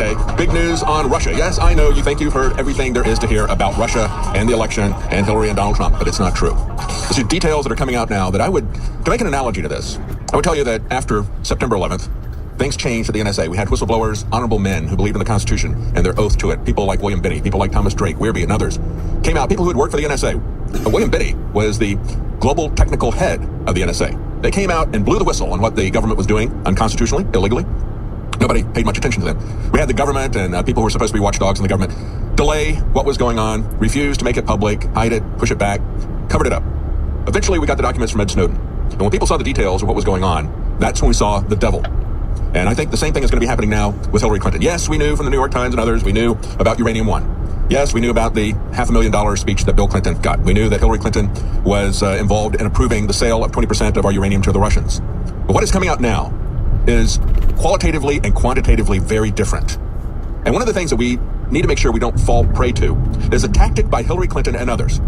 today. Big news on Russia. Yes, I know you think you've heard everything there is to hear about Russia and the election and Hillary and Donald Trump, but it's not true. There's some details that are coming out now that to make an analogy to this, I would tell you that after September 11th, things changed at the NSA. We had whistleblowers, honorable men who believed in the Constitution and their oath to it. People like William Binney, people like Thomas Drake, Weirby, and others came out, people who had worked for the NSA. William Binney was the global technical head of the NSA. They came out and blew the whistle on what the government was doing unconstitutionally, illegally. Nobody paid much attention to them. We had the government and people who were supposed to be watchdogs in the government delay what was going on, refuse to make it public, hide it, push it back, covered it up. Eventually, we got the documents from Ed Snowden. And when people saw the details of what was going on, that's when we saw the devil. And I think the same thing is going to be happening now with Hillary Clinton. Yes, we knew from the New York Times and others, we knew about Uranium One. Yes, we knew about the $500,000 speech that Bill Clinton got. We knew that Hillary Clinton was involved in approving the sale of 20% of our uranium to the Russians. But what is coming out now is qualitatively and quantitatively very different. And one of the things that we need to make sure we don't fall prey to is a tactic by Hillary Clinton and others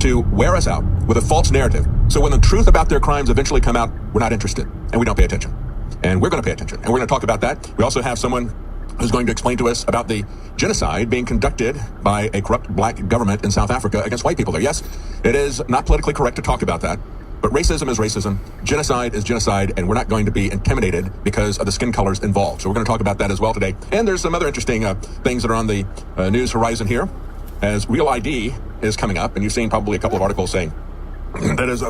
to wear us out with a false narrative. So when the truth about their crimes eventually come out, we're not interested and we don't pay attention. And we're going to pay attention. And we're going to talk about that. We also have someone who's going to explain to us about the genocide being conducted by a corrupt black government in South Africa against white people there. Yes, it is not politically correct to talk about that, but racism is racism, genocide is genocide, and we're not going to be intimidated because of the skin colors involved. So we're going to talk about that as well today. And there's some other interesting things that are on the news horizon here, as Real ID is coming up, and you've seen probably a couple of articles saying that as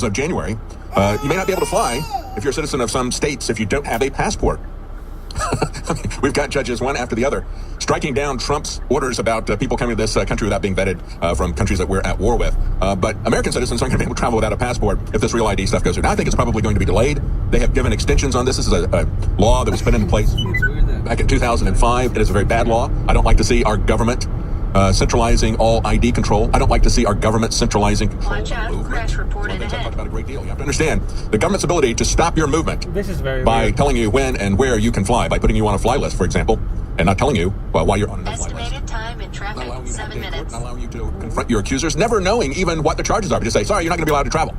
of January, you may not be able to fly if you're a citizen of some states if you don't have a passport. We've got judges one after the other striking down Trump's orders about people coming to this country without being vetted from countries that we're at war with. But American citizens aren't going to be able to travel without a passport if this Real ID stuff goes through. Now, I think it's probably going to be delayed. They have given extensions on this. This is a law that was put into place back in 2005. It is a very bad law. I don't like to see our government centralizing all ID control. I don't like to see our government centralizing control. Watch out, crash reported ahead. I talked about a great deal. You have to understand the government's ability to stop your movement by telling you when and where you can fly, by putting you on a fly list, for example, and not telling you why you're on a fly list. Estimated time in traffic, 7 minutes. Not allowing you to confront your accusers, never knowing even what the charges are, but just say, sorry, you're not going to be allowed to travel.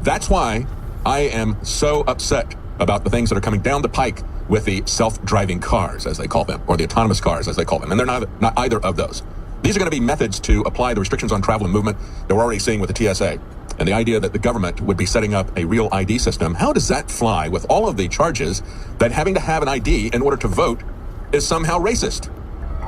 That's why I am so upset about the things that are coming down the pike with the self-driving cars, as they call them, or the autonomous cars, as they call them. And they're not either of those. These are going to be methods to apply the restrictions on travel and movement that we're already seeing with the TSA. And the idea that the government would be setting up a Real ID system, how does that fly with all of the charges that having to have an ID in order to vote is somehow racist?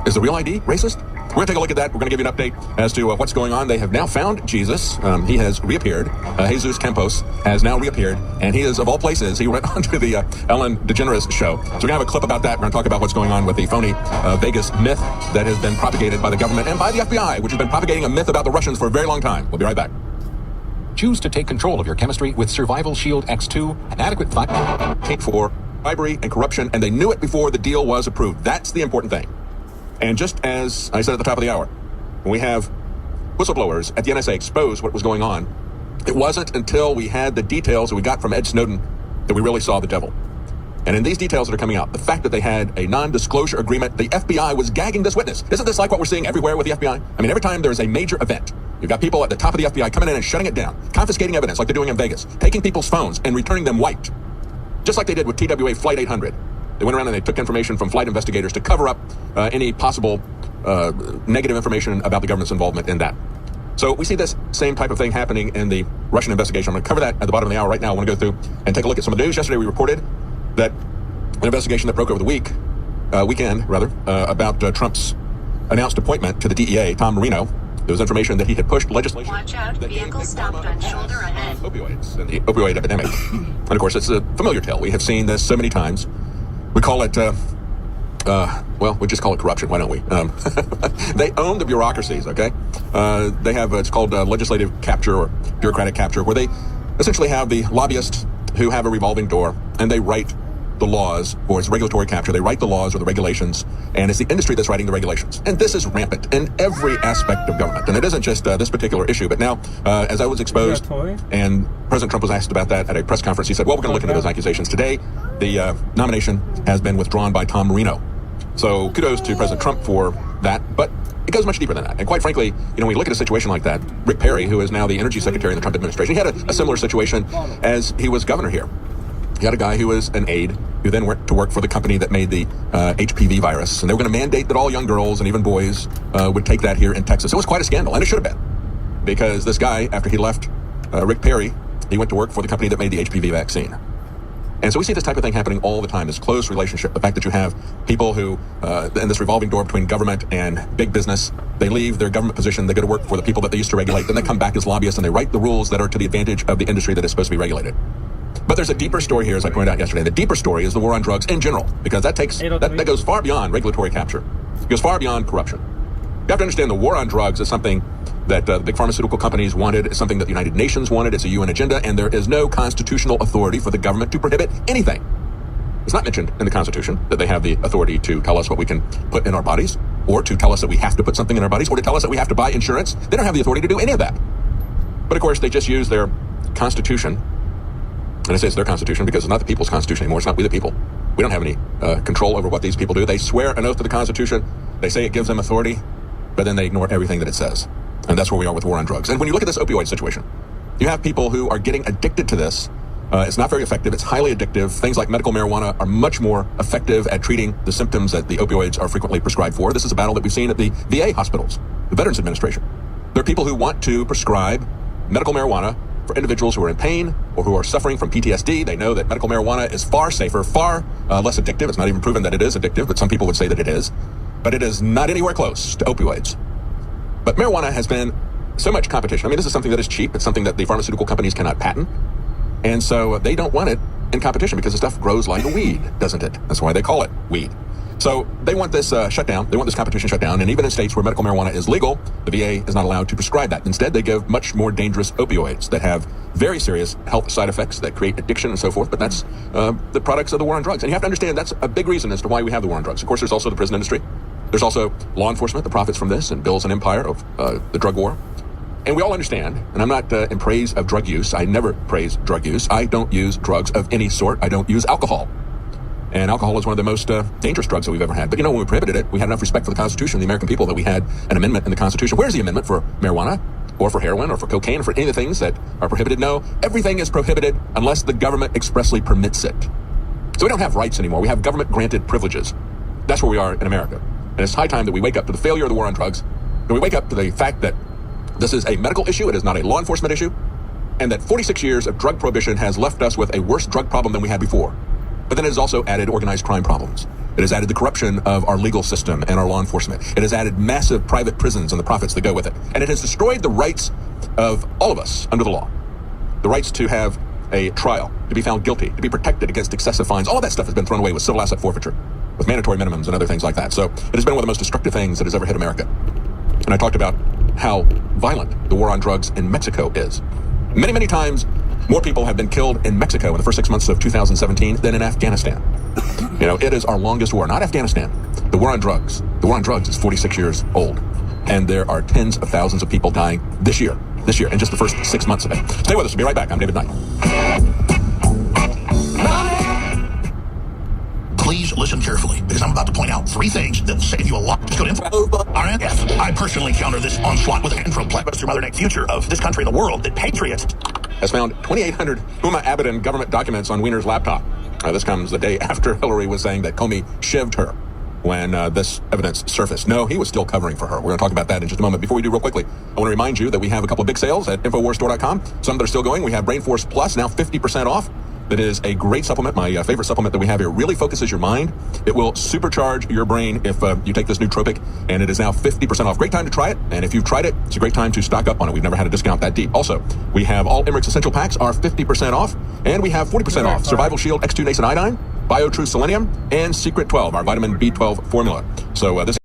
Is the Real ID racist? We're going to take a look at that. We're going to give you an update as to what's going on. They have now found Jesus. He has reappeared. Jesus Campos has now reappeared. And he is, of all places, he went on to the Ellen DeGeneres show. So we're going to have a clip about that. We're going to talk about what's going on with the phony Vegas myth that has been propagated by the government and by the FBI, which has been propagating a myth about the Russians for a very long time. We'll be right back. Choose to take control of your chemistry with Survival Shield X2, an adequate fight for bribery and corruption, and they knew it before the deal was approved. That's the important thing. And just as I said at the top of the hour, when we have whistleblowers at the NSA expose what was going on, it wasn't until we had the details that we got from Ed Snowden that we really saw the devil. And in these details that are coming out, the fact that they had a non-disclosure agreement, the FBI was gagging this witness. Isn't this like what we're seeing everywhere with the FBI? I mean, every time there's a major event, you've got people at the top of the FBI coming in and shutting it down, confiscating evidence like they're doing in Vegas, taking people's phones and returning them wiped, just like they did with TWA Flight 800. They went around and they took information from flight investigators to cover up any possible negative information about the government's involvement in that. So we see this same type of thing happening in the Russian investigation. I'm going to cover that at the bottom of the hour right now. I want to go through and take a look at some of the news. Yesterday we reported that an investigation that broke over the weekend, about Trump's announced appointment to the DEA, Tom Marino. There was information that he had pushed legislation. Watch out, vehicle stopped on shoulder ahead. Opioids and the opioid epidemic. And of course, it's a familiar tale. We have seen this so many times. We call it, we just call it corruption. Why don't we? They own the bureaucracies, okay? They have, it's called legislative capture or bureaucratic capture, where they essentially have the lobbyists who have a revolving door and they write the laws, or it's regulatory capture. They write the laws or the regulations, and it's the industry that's writing the regulations. And this is rampant in every aspect of government. And it isn't just this particular issue, but now, as I was exposed, and President Trump was asked about that at a press conference, he said, well, we're going to look into those accusations. Today, the nomination has been withdrawn by Tom Marino. So kudos to President Trump for that, but it goes much deeper than that. And quite frankly, when we look at a situation like that, Rick Perry, who is now the energy secretary in the Trump administration, he had a similar situation as he was governor here. You had a guy who was an aide who then went to work for the company that made the HPV virus. And they were going to mandate that all young girls and even boys would take that here in Texas. It was quite a scandal, and it should have been. Because this guy, after he left Rick Perry, he went to work for the company that made the HPV vaccine. And so we see this type of thing happening all the time, this close relationship. The fact that you have people who, in this revolving door between government and big business, they leave their government position, they go to work for the people that they used to regulate, then they come back as lobbyists and they write the rules that are to the advantage of the industry that is supposed to be regulated. But there's a deeper story here, as I pointed out yesterday. The deeper story is the war on drugs in general, because that goes far beyond regulatory capture. It goes far beyond corruption. You have to understand the war on drugs is something that the big pharmaceutical companies wanted. It's something that the United Nations wanted. It's a UN agenda, and there is no constitutional authority for the government to prohibit anything. It's not mentioned in the Constitution that they have the authority to tell us what we can put in our bodies, or to tell us that we have to put something in our bodies, or to tell us that we have to buy insurance. They don't have the authority to do any of that. But of course, they just use their Constitution, and I say it's their Constitution because it's not the people's Constitution anymore. It's not we the people. We don't have any control over what these people do. They swear an oath to the Constitution. They say it gives them authority, but then they ignore everything that it says. And that's where we are with war on drugs. And when you look at this opioid situation, you have people who are getting addicted to this. It's not very effective. It's highly addictive. Things like medical marijuana are much more effective at treating the symptoms that the opioids are frequently prescribed for. This is a battle that we've seen at the VA hospitals, the Veterans Administration. There are people who want to prescribe medical marijuana for individuals who are in pain or who are suffering from PTSD. They know that medical marijuana is far safer, far less addictive. It's not even proven that it is addictive, but some people would say that it is. But it is not anywhere close to opioids. But marijuana has been so much competition. I mean, this is something that is cheap. It's something that the pharmaceutical companies cannot patent. And so they don't want it in competition because the stuff grows like a weed, doesn't it? That's why they call it weed. So they want this shut down. They want this competition shut down. And even in states where medical marijuana is legal, the VA is not allowed to prescribe that. Instead, they give much more dangerous opioids that have very serious health side effects that create addiction and so forth. But that's the products of the war on drugs. And you have to understand that's a big reason as to why we have the war on drugs. Of course, there's also the prison industry. There's also law enforcement that profits from this and builds an empire of the drug war. And we all understand, and I'm not in praise of drug use. I never praise drug use. I don't use drugs of any sort. I don't use alcohol. And alcohol is one of the most dangerous drugs that we've ever had. But, when we prohibited it, we had enough respect for the Constitution and the American people that we had an amendment in the Constitution. Where's the amendment for marijuana or for heroin or for cocaine or for any of the things that are prohibited? No, everything is prohibited unless the government expressly permits it. So we don't have rights anymore. We have government-granted privileges. That's where we are in America. And it's high time that we wake up to the failure of the war on drugs, and we wake up to the fact that this is a medical issue, it is not a law enforcement issue, and that 46 years of drug prohibition has left us with a worse drug problem than we had before. But then it has also added organized crime problems. It has added the corruption of our legal system and our law enforcement. It has added massive private prisons and the profits that go with it. And it has destroyed the rights of all of us under the law. The rights to have a trial, to be found guilty, to be protected against excessive fines. All of that stuff has been thrown away with civil asset forfeiture, with mandatory minimums and other things like that. So it has been one of the most destructive things that has ever hit America. And I talked about how violent the war on drugs in Mexico is. Many, many times more people have been killed in Mexico in the first 6 months of 2017 than in Afghanistan. It is our longest war, not Afghanistan. The war on drugs. The war on drugs is 46 years old. And there are tens of thousands of people dying this year, in just the first 6 months of it. Stay with us. We'll be right back. I'm David Knight. Please listen carefully, because I'm about to point out 3 things that will save you a lot. Just go to info.rnf. I personally counter this onslaught with Anthroplex through Mother Nature, future of this country and the world, that patriots has found 2,800 Huma Abedin government documents on Wiener's laptop. This comes the day after Hillary was saying that Comey shivved her when this evidence surfaced. No, he was still covering for her. We're going to talk about that in just a moment. Before we do, real quickly, I want to remind you that we have a couple of big sales at InfoWarsStore.com. Some that are still going. We have Brain Force Plus, now 50% off. That is a great supplement. My favorite supplement that we have here. Really focuses your mind. It will supercharge your brain if you take this nootropic, and it is now 50% off. Great time to try it, and if you've tried it, it's a great time to stock up on it. We've never had a discount that deep. Also, we have all Emmerich's Essential Packs are 50% off, and we have 40% off Survival Shield X2 Nascent Iodine, BioTrue Selenium, and Secret 12, our vitamin B12 formula. So this